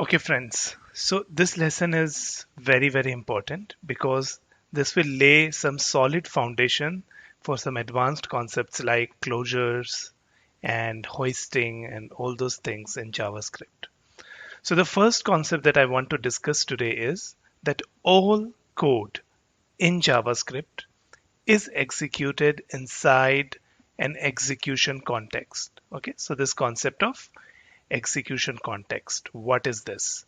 Okay, friends. So this lesson is very, very important because this will lay some solid foundation for some advanced concepts like closures and hoisting and all those things in JavaScript. So the first concept that I want to discuss today is that all code in JavaScript is executed inside an execution context. Okay, so this concept of execution context, what is this?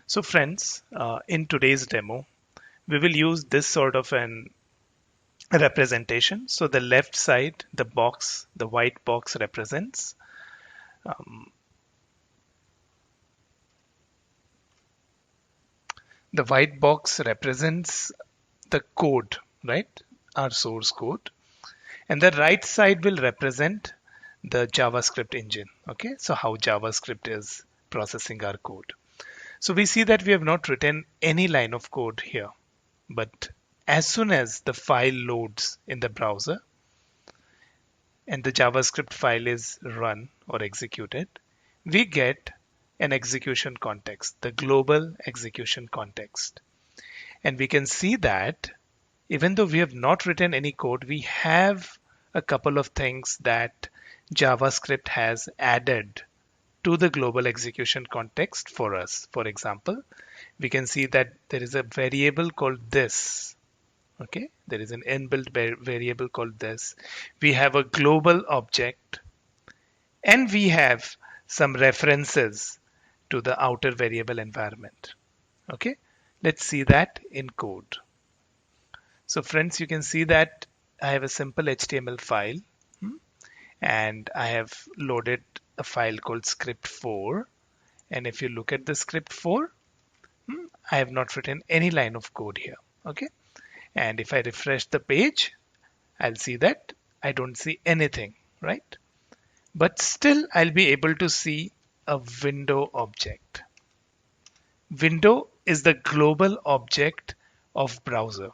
So friends, in today's demo, we will use this sort of an representation. So the left side, the box, the white box represents um, the white box represents the code, right? Our source code. And the right side will represent the JavaScript engine. Okay, so how JavaScript is processing our code. So we see that we have not written any line of code here. But as soon as the file loads in the browser and the JavaScript file is run or executed, we get an execution context, the global execution context. And we can see that even though we have not written any code, we have a couple of things that JavaScript has added to the global execution context for us. For example, we can see that there is a variable called this. Okay, there is an inbuilt variable called this. We have a global object and we have some references to the outer variable environment. Okay, let's see that in code. So friends, you can see that I have a simple HTML file and I have loaded a file called script4. And if you look at the script4, I have not written any line of code here. Okay, and if I refresh the page, I'll see that I don't see anything, right? But still I'll be able to see a window object. Window is the global object of browser.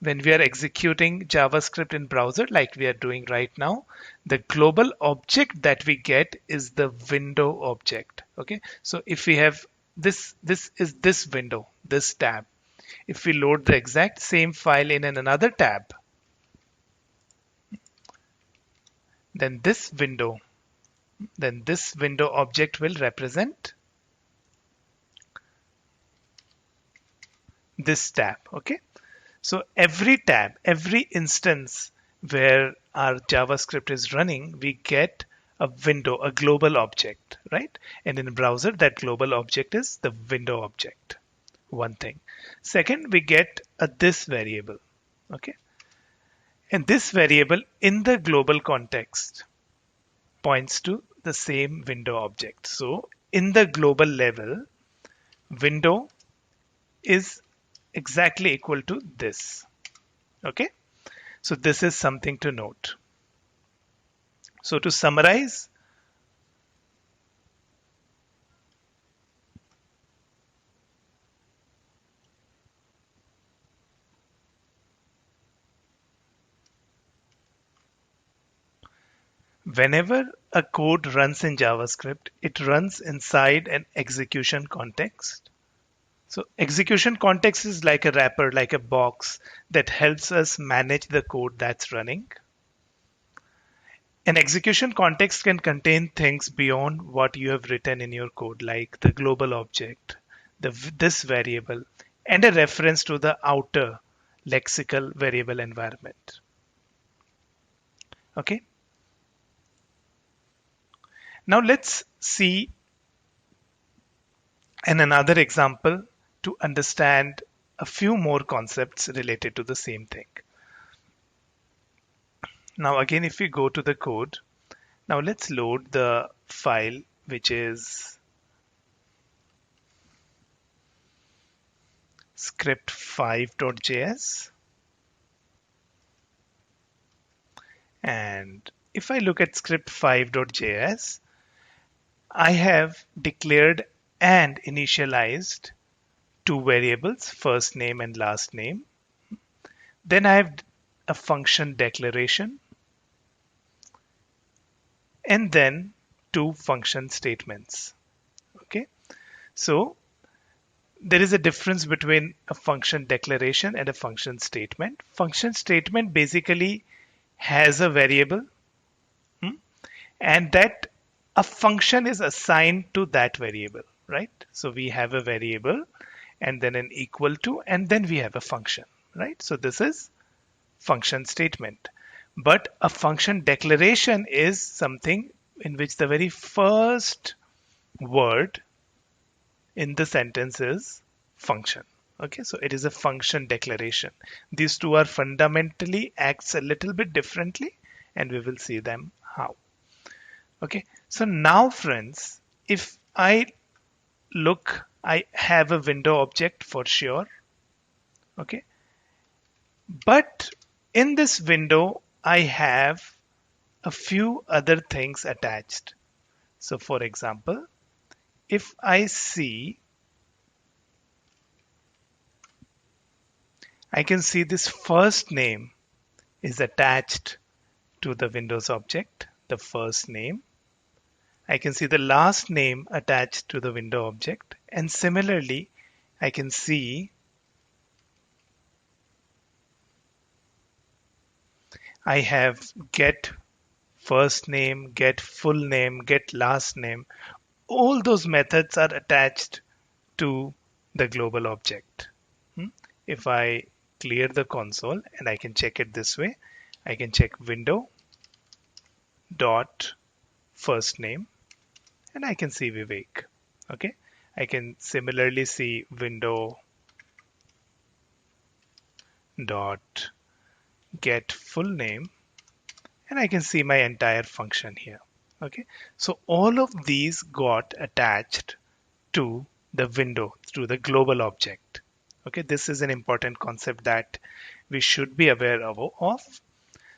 When we are executing JavaScript in browser like we are doing right now, the global object that we get is the window object. Okay, so if we have this is this window, this tab. If we load the exact same file in another tab, then this window object will represent this tab. Okay, so every tab, every instance where our JavaScript is running, we get a window, a global object, right? And in browser, that global object is the window object. One thing. Second, we get a this variable. Okay, and this variable in the global context points to the same window object. So in the global level, window is exactly equal to this. Okay, so this is something to note. So to summarize, whenever a code runs in JavaScript, it runs inside an execution context. So execution context is like a wrapper, like a box that helps us manage the code that's running. An execution context can contain things beyond what you have written in your code, like the global object, this variable, and a reference to the outer lexical variable environment. Okay. Now let's see another example to understand a few more concepts related to the same thing. Now again, if we go to the code, now let's load the file which is script5.js. And if I look at script5.js, I have declared and initialized two variables, first name and last name. Then I have a function declaration. And then two function statements. Okay, so there is a difference between a function declaration and a function statement. Function statement basically has a variable, and that a function is assigned to that variable, right? So we have a variable and then an equal to, and then we have a function, right? So this is function statement. But a function declaration is something in which the very first word in the sentence is function. Okay, so it is a function declaration. These two are fundamentally acts a little bit differently, and we will see them how. Okay, so now friends, if I look, I have a window object for sure. Okay, but in this window, I have a few other things attached. So for example, if I see, I can see this first name is attached to the Windows object, the first name. I can see the last name attached to the window object. And similarly, I can see I have get first name, get full name, get last name. All those methods are attached to the global object. If I clear the console, and I can check it this way, I can check window dot first name, and I can see Vivek. Okay, I can similarly see window dot get full name, and I can see my entire function here. Okay, so all of these got attached to the window, to the global object. Okay, this is an important concept that we should be aware of.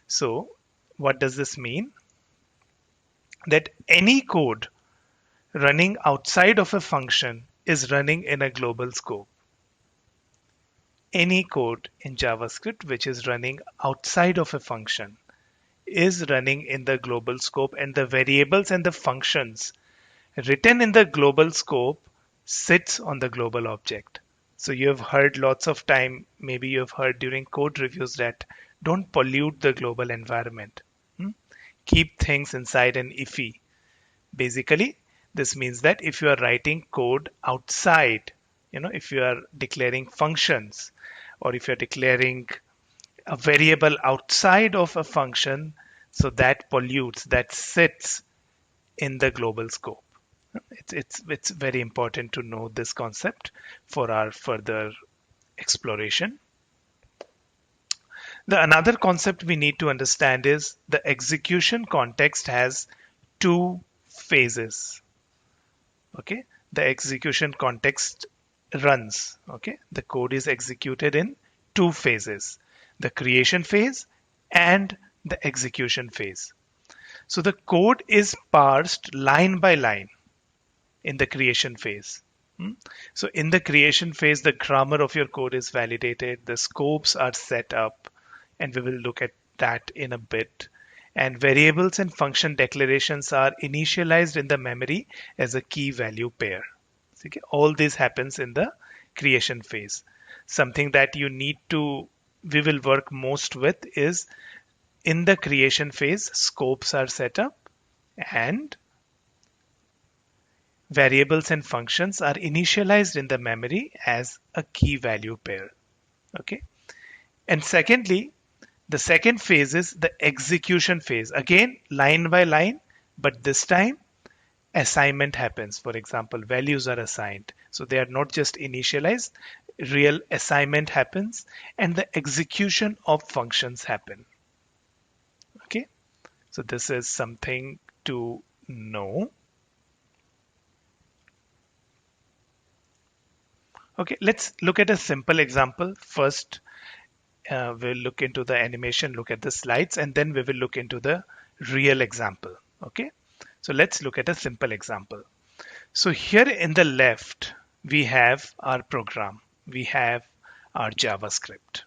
So what does this mean? That any code running outside of a function is running in a global scope. Any code in JavaScript which is running outside of a function is running in the global scope, and the variables and the functions written in the global scope sits on the global object. So you have heard lots of time, maybe you have heard during code reviews, that don't pollute the global environment. Keep things inside an IFI. Basically, this means that if you are writing code outside, if you are declaring functions, or if you're declaring a variable outside of a function, so that pollutes, that sits in the global scope. It's very important to know this concept for our further exploration. The another concept we need to understand is the execution context has two phases. Okay, the execution context runs. Okay, the code is executed in two phases: the creation phase and the execution phase. So the code is parsed line by line in the creation phase. So in the creation phase, the grammar of your code is validated, the scopes are set up, and we will look at that in a bit. And variables and function declarations are initialized in the memory as a key value pair. Okay? All this happens in the creation phase. Something that we will work most with is in the creation phase, scopes are set up and variables and functions are initialized in the memory as a key value pair. Okay. And secondly, the second phase is the execution phase. Again, line by line, but this time assignment happens. For example, values are assigned. So they are not just initialized, real assignment happens, and the execution of functions happen. Okay, so this is something to know. Okay, let's look at a simple example. First, we'll look into the animation, look at the slides, and then we will look into the real example. Okay, so let's look at a simple example. So here in the left, we have our program. We have our JavaScript.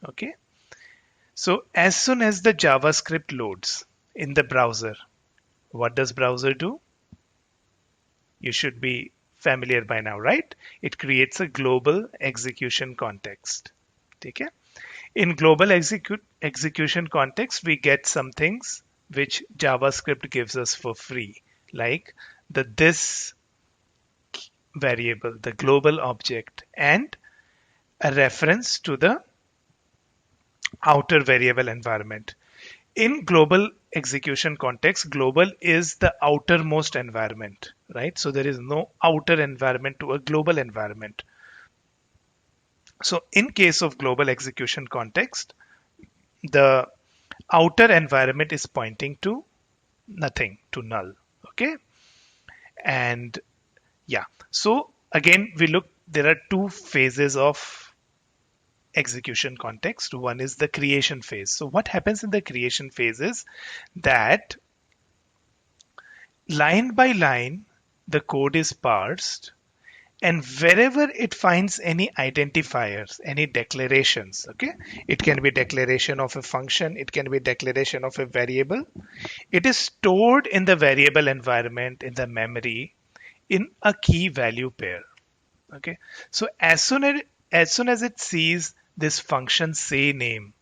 Okay, so as soon as the JavaScript loads in the browser, what does browser do? You should be familiar by now, right? It creates a global execution context. Okay? In global execution context, we get some things which JavaScript gives us for free, like the this variable, the global object, and a reference to the outer variable environment. In global execution context, global is the outermost environment, right? So there is no outer environment to a global environment. So in case of global execution context, the outer environment is pointing to nothing, to null. Okay. And yeah, so again, we look, there are two phases of execution context. One is the creation phase. So what happens in the creation phase is that line by line, the code is parsed, and wherever it finds any identifiers, any declarations, okay, it can be declaration of a function, it can be declaration of a variable, it is stored in the variable environment in the memory in a key value pair. Okay, so as soon as it sees this function say name,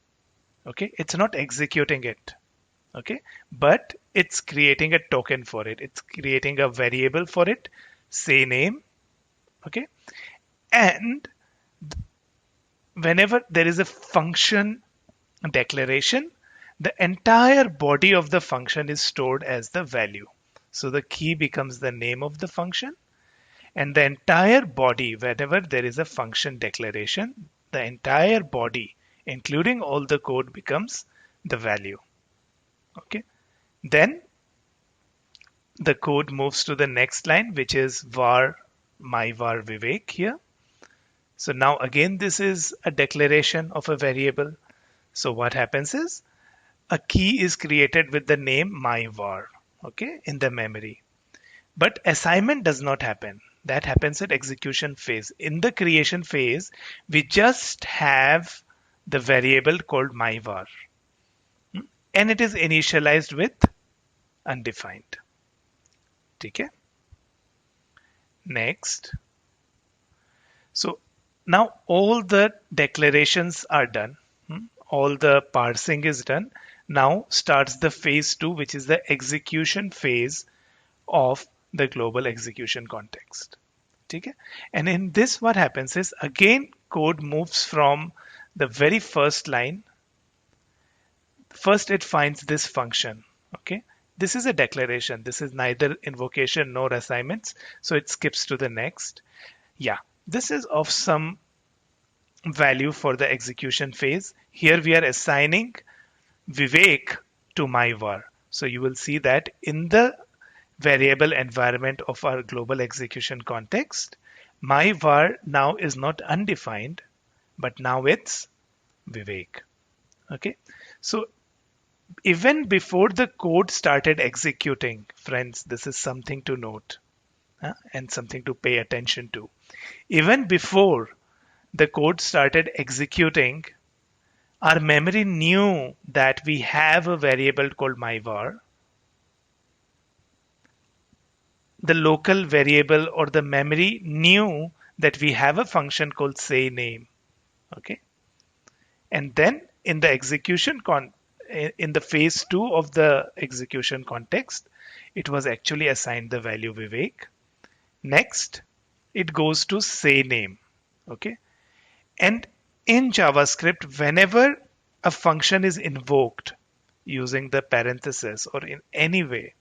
okay, it's not executing it, okay, but it's creating a token for it, it's creating a variable for it, say name, okay, and whenever there is a function declaration, the entire body of the function is stored as the value. So the key becomes the name of the function, and the entire body, whenever there is a function declaration, the entire body, including all the code, becomes the value. Okay. Then the code moves to the next line, which is var my var Vivek here. So now again, this is a declaration of a variable. So what happens is a key is created with the name my var, okay, in the memory. But assignment does not happen. That happens at execution phase. In the creation phase, we just have the variable called myvar, and it is initialized with undefined. Okay. Next. So now all the declarations are done. All the parsing is done. Now starts the phase 2, which is the execution phase of the global execution context. Okay? And in this, what happens is again, code moves from the very first line. First, it finds this function. Okay? This is a declaration. This is neither invocation nor assignments. So it skips to the next. Yeah, this is of some value for the execution phase. Here we are assigning Vivek to my var. So you will see that in the variable environment of our global execution context, my var now is not undefined, but now it's Vivek. Okay, so even before the code started executing, friends, this is something to note, and something to pay attention to. Even before the code started executing, our memory knew that we have a variable called myvar. The local variable or the memory knew that we have a function called say name. Okay, and then in the in the phase 2 of the execution context, it was actually assigned the value Vivek. Next, it goes to say name. Okay, and in JavaScript, whenever a function is invoked using the parenthesis or in any way,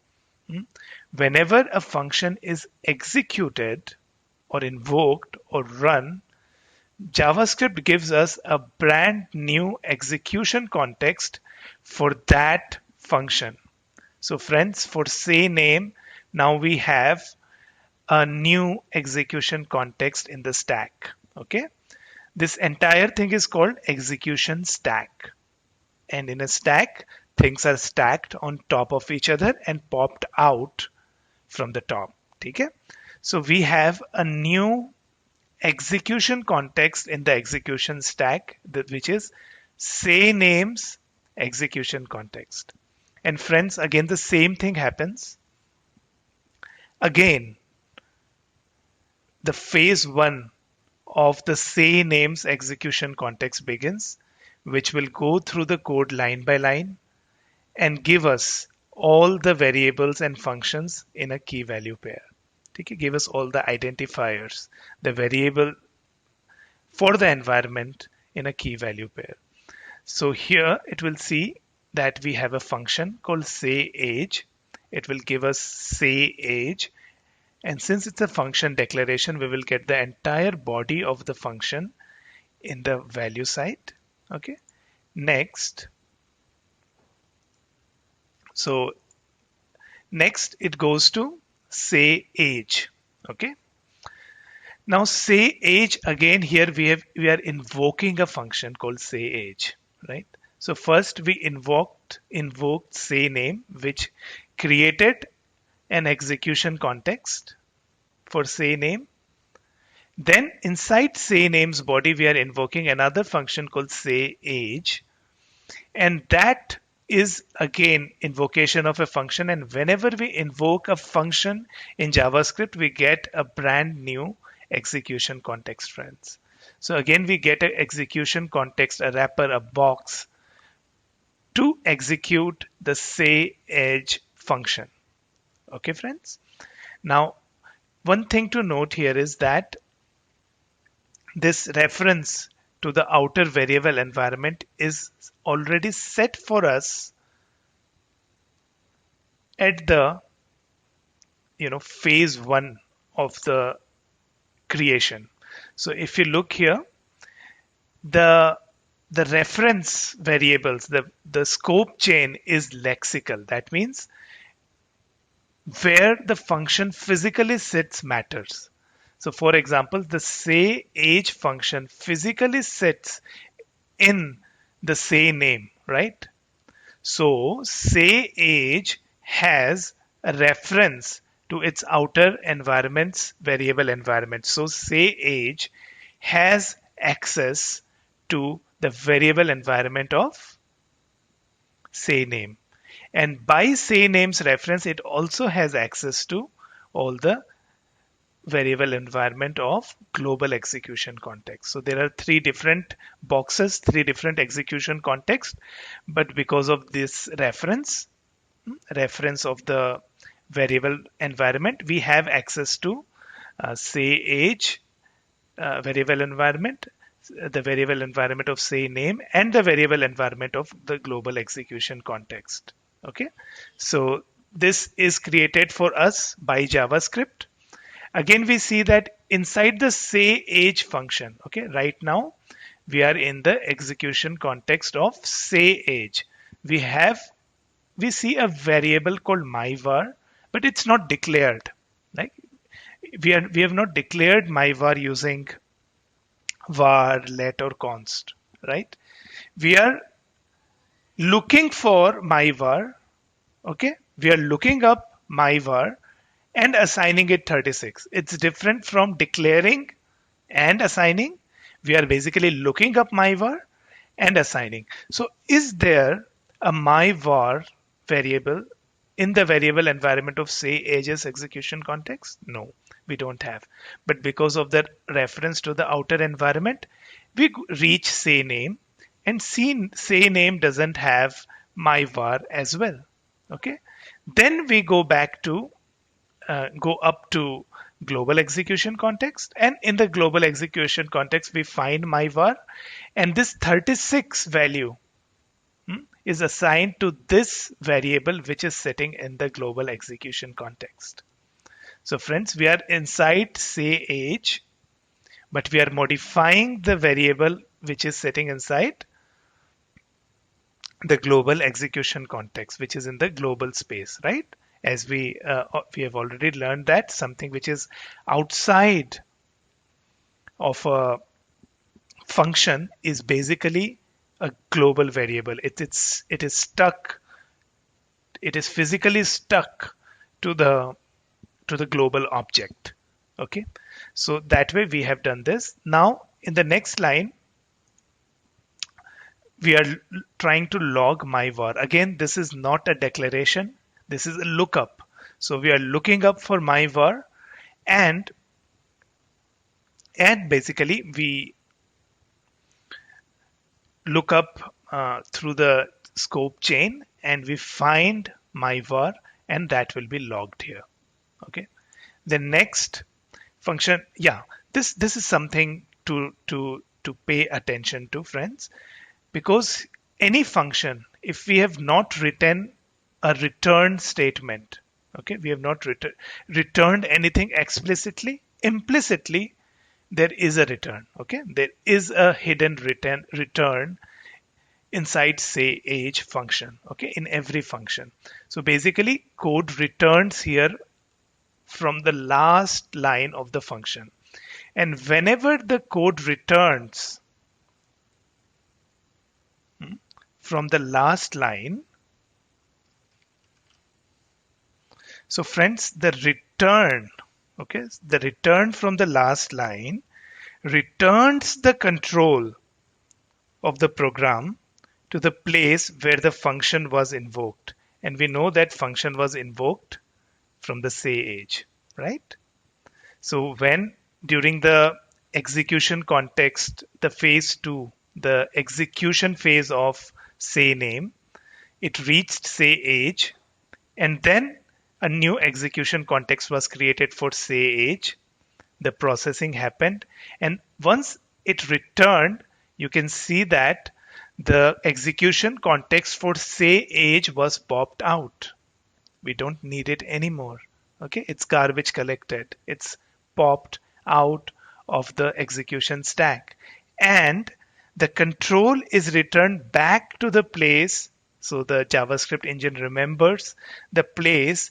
whenever a function is executed or invoked or run, JavaScript gives us a brand new execution context for that function. So friends, for say name, now we have a new execution context in the stack. Okay. This entire thing is called execution stack. And in a stack, things are stacked on top of each other and popped out from the top. Okay? So we have a new execution context in the execution stack, which is say names execution context. And friends, again, the same thing happens. Again, the phase one of the say names execution context begins, which will go through the code line by line and give us all the variables and functions in a key value pair. Okay, give us all the identifiers, the variable for the environment in a key value pair. So here it will see that we have a function called say age. It will give us say age. And since it's a function declaration, we will get the entire body of the function in the value side. Okay. Next. So next it goes to say age. Okay. Now say age, again here we are invoking a function called say age, right? So first we invoked say name, which created an execution context for say name. Then inside say name's body we are invoking another function called say age, and that is again invocation of a function. And whenever we invoke a function in JavaScript, we get a brand new execution context, friends. So again, we get an execution context, a wrapper, a box to execute the say age function. Okay, friends. Now, one thing to note here is that this reference to the outer variable environment is already set for us at the phase one of the creation. So if you look here, the reference variables, the scope chain is lexical. That means where the function physically sits matters. So for example, the say age function physically sits in the say name, right? So say age has a reference to its outer environment's variable environment. So say age has access to the variable environment of say name. And by say name's reference, it also has access to all the variable environment of global execution context. So there are three different boxes, three different execution contexts, but because of this reference of the variable environment, we have access to say age variable environment, the variable environment of say name, and the variable environment of the global execution context. Okay, so this is created for us by JavaScript. Again, we see that inside the say age function, okay, right now we are in the execution context of say age. We see a variable called myvar, but it's not declared. Like we have not declared myvar using var, let, or const, right? We are looking for myvar, okay? We are looking up myvar and assigning it 36. It's different from declaring and assigning. We are basically looking up myvar and assigning. So is there a myvar variable in the variable environment of say ages execution context? No, we don't have. But because of the reference to the outer environment, we reach say name, and say name doesn't have myvar as well. Okay, then we go back to go up to global execution context, and in the global execution context we find myvar, and this 36 value is assigned to this variable which is sitting in the global execution context. So friends, we are inside say age, but we are modifying the variable which is sitting inside the global execution context, which is in the global space, right? As we have already learned that something which is outside of a function is basically a global variable. It is stuck. It is physically stuck to the global object. Okay, so that way we have done this. Now in the next line, we are trying to log myvar. Again, this is not a declaration. This is a lookup. So we are looking up for myvar, and And basically we look up through the scope chain and we find my var, and that will be logged here. Okay. The next function, yeah, this is something to pay attention to, friends, because any function, if we have not written a return statement, okay, we have not returned anything explicitly, implicitly there is a return. Okay, there is a hidden return inside say age function, okay, in every function. So basically code returns here from the last line of the function, and whenever the code returns from the last line, so friends, the return, okay, the return from the last line returns the control of the program to the place where the function was invoked. And we know that function was invoked from the say age, right? So when during the execution context, the phase 2, the execution phase of say name, it reached say age, and then a new execution context was created for say age. The processing happened, and once it returned, you can see that the execution context for say age was popped out. We don't need it anymore. Okay, it's garbage collected. It's popped out of the execution stack. And the control is returned back to the place. So the JavaScript engine remembers the place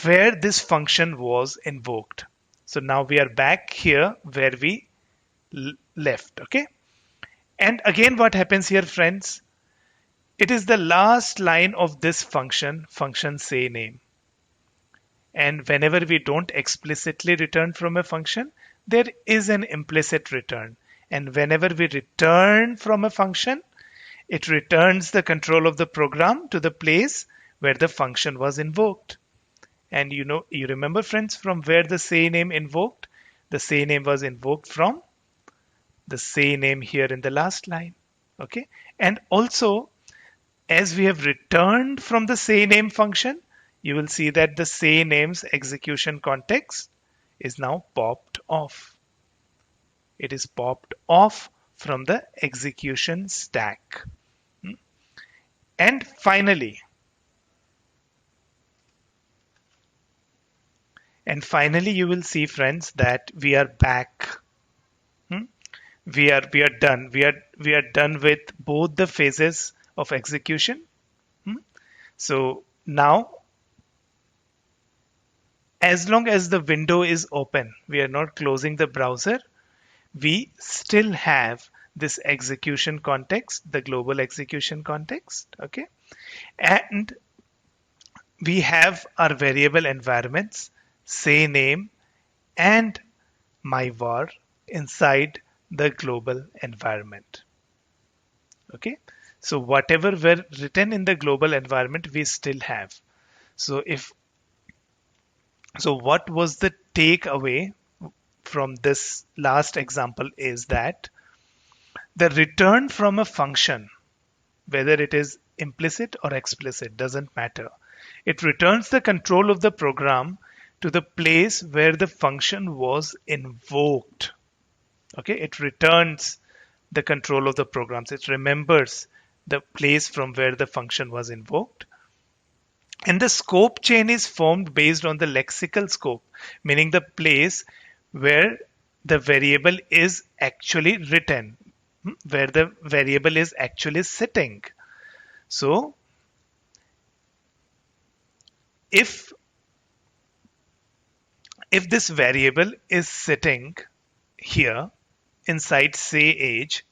where this function was invoked. So now we are back here where we left. Okay. And again, what happens here, friends? It is the last line of this function say name. And whenever we don't explicitly return from a function, there is an implicit return. And whenever we return from a function, it returns the control of the program to the place where the function was invoked. And you remember, friends, from where the say name invoked? The say name was invoked from the say name here in the last line. Okay. And also, as we have returned from the say name function, you will see that the say name's execution context is now popped off. It is popped off from the execution stack. And finally, you will see, friends, that we are back. We are done. We are done with both the phases of execution. So now, as long as the window is open, we are not closing the browser, we still have this execution context, the global execution context, okay? And we have our variable environments, say name and my var inside the global environment, okay? So whatever were written in the global environment, we still have. So what was the takeaway from this last example is that the return from a function, whether it is implicit or explicit, doesn't matter. It returns the control of the program to the place where the function was invoked. Okay, it returns the control of the programs. It remembers the place from where the function was invoked. And the scope chain is formed based on the lexical scope, meaning the place where the variable is actually written, where the variable is actually sitting. So if this variable is sitting here inside say age,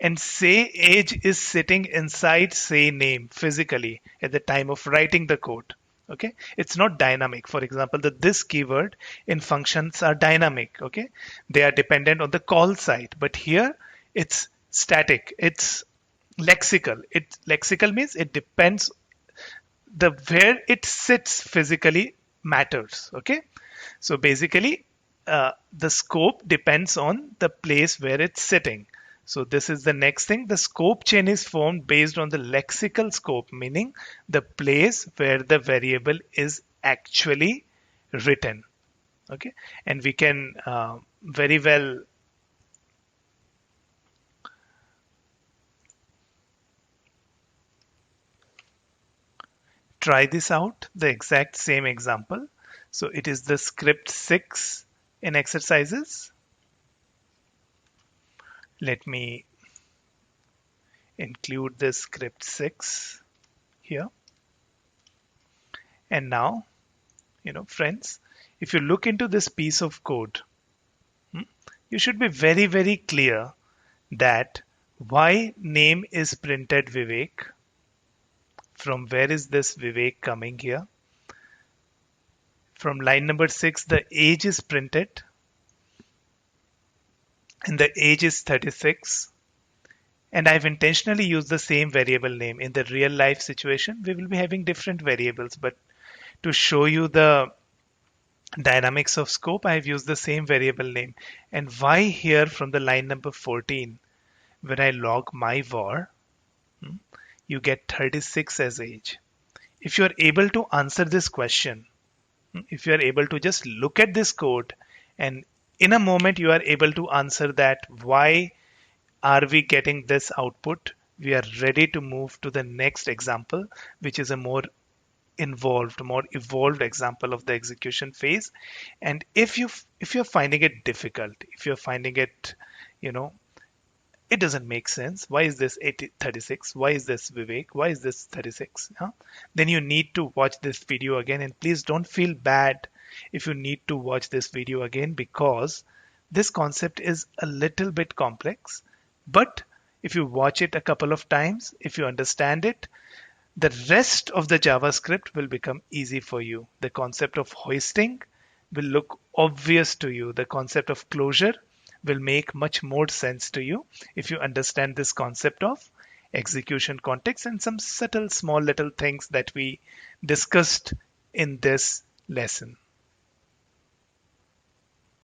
and say age is sitting inside say name physically at the time of writing the code. Okay, it's not dynamic. For example, this keyword in functions are dynamic. Okay, they are dependent on the call side, but here it's static. It's lexical. Lexical means it depends. Where it sits physically matters. Okay, so basically the scope depends on the place where it's sitting. So this is the next thing. The scope chain is formed based on the lexical scope, meaning the place where the variable is actually written. Okay, and we can very well try this out, the exact same example. So it is the script 6 in exercises. Let me include the script 6 here. And now, friends, if you look into this piece of code, you should be very, very clear that why name is printed Vivek. From where is this Vivek coming here? From line number 6, the age is printed, and the age is 36. And I've intentionally used the same variable name. In the real life situation, we will be having different variables, but to show you the dynamics of scope, I've used the same variable name. And why here from the line number 14, when I log my var, you get 36 as age. If you are able to answer this question, if you are able to just look at this code and in a moment you are able to answer that why are we getting this output, we are ready to move to the next example, which is a more involved, more evolved example of the execution phase. And if you're finding it difficult, if you're finding it, you know, it doesn't make sense. Why is this 36? Why is this Vivek? Why is this 36? Huh? Then you need to watch this video again, and please don't feel bad if you need to watch this video again, because this concept is a little bit complex. But if you watch it a couple of times, if you understand it, the rest of the JavaScript will become easy for you. The concept of hoisting will look obvious to you. The concept of closure will make much more sense to you if you understand this concept of execution context and some subtle small little things that we discussed in this lesson.